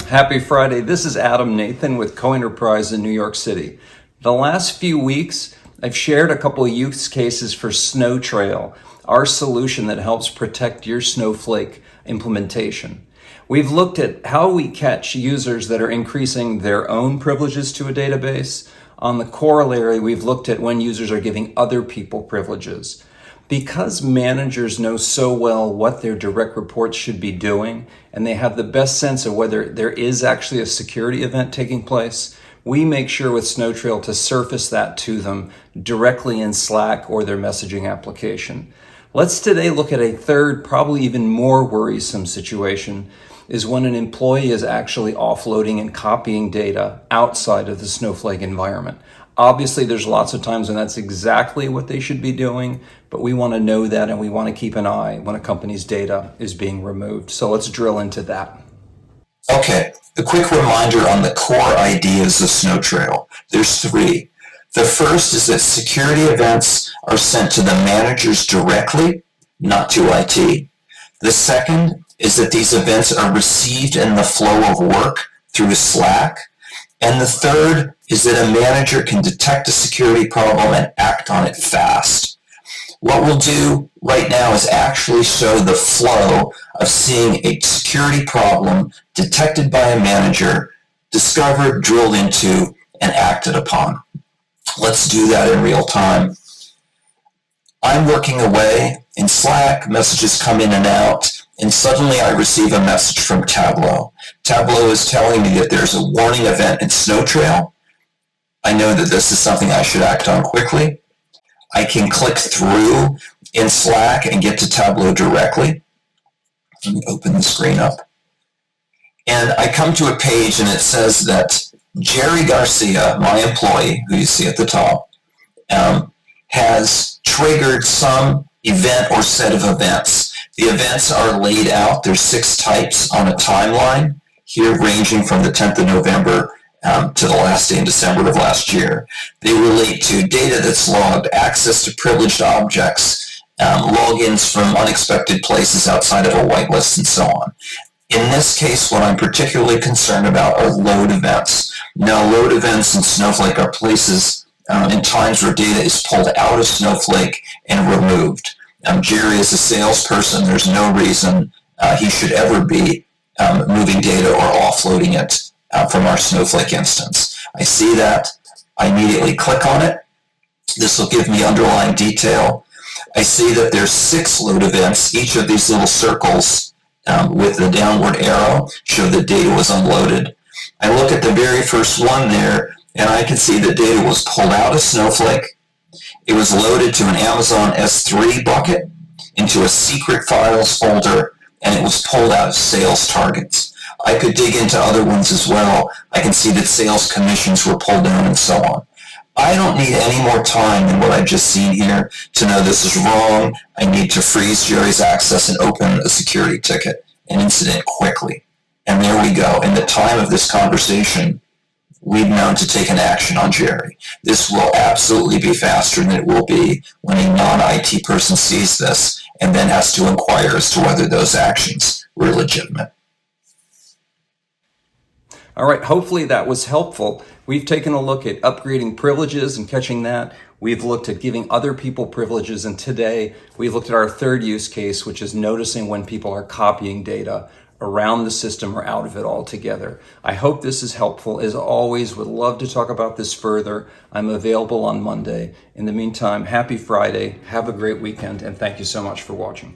Happy Friday. This is Adam.Nathan with Co-Enterprise in New York City. The last few weeks, I've shared a couple of use cases for SnowTrail, our solution that helps protect your Snowflake implementation. We've looked at how we catch users that are increasing their own privileges to a database. On the corollary, we've looked at when users are giving other people privileges. Because managers know so well what their direct reports should be doing, and they have the best sense of whether there is actually a security event taking place, we make sure with SnowTrail to surface that to them directly in Slack or their messaging application. Let's today look at a third, probably even more worrisome situation, is when an employee is actually offloading and copying data outside of the Snowflake environment. Obviously, there's lots of times when that's exactly what they should be doing, but we want to know that and we want to keep an eye when a company's data is being removed. So let's drill into that. Okay, a quick reminder on the core ideas of SnowTrail. There's three. The first is that security events are sent to the managers directly, not to IT. The second is that these events are received in the flow of work through Slack. And the third is that a manager can detect a security problem and act on it fast. What we'll do right now is actually show the flow of seeing a security problem detected by a manager, discovered, drilled into, and acted upon. Let's do that in real time. I'm working away in Slack, messages come in and out, and suddenly I receive a message from Tableau. Tableau is telling me that there's a warning event in SnowTrail. I know that this is something I should act on quickly. I can click through in Slack and get to Tableau directly. Let me open the screen up. And I come to a page and it says that Jerry Garcia, my employee, who you see at the top, has triggered some event or set of events. The events are laid out. There's 6 types on a timeline here, ranging from the 10th of November to the last day in December of last year. They relate to data that's logged, access to privileged objects, logins from unexpected places outside of a whitelist, and so on. In this case, what I'm particularly concerned about are load events. Now, load events in Snowflake are places in times where data is pulled out of Snowflake and removed. Jerry is a salesperson. There's no reason he should ever be moving data or offloading it from our Snowflake instance. I see that. I immediately click on it. This will give me underlying detail. I see that there's 6 load events. Each of these little circles with the downward arrow show that data was unloaded. I look at the very first one there, and I can see that data was pulled out of Snowflake. It was loaded to an Amazon S3 bucket into a secret files folder, and it was pulled out of sales targets. I could dig into other ones as well. I can see that sales commissions were pulled down and so on. I don't need any more time than what I've just seen here to know this is wrong. I need to freeze Jerry's access and open a security ticket, an incident, quickly. And there we go. In the time of this conversation, we've known to take an action on Jerry. This will absolutely be faster than it will be when a non-IT person sees this and then has to inquire as to whether those actions were legitimate. All right, hopefully that was helpful. We've taken a look at upgrading privileges and catching that. We've looked at giving other people privileges, and today we've looked at our third use case, which is noticing when people are copying data around the system or out of it altogether. I hope this is helpful. As always, would love to talk about this further. I'm available on Monday. In the meantime, happy Friday, have a great weekend, and thank you so much for watching.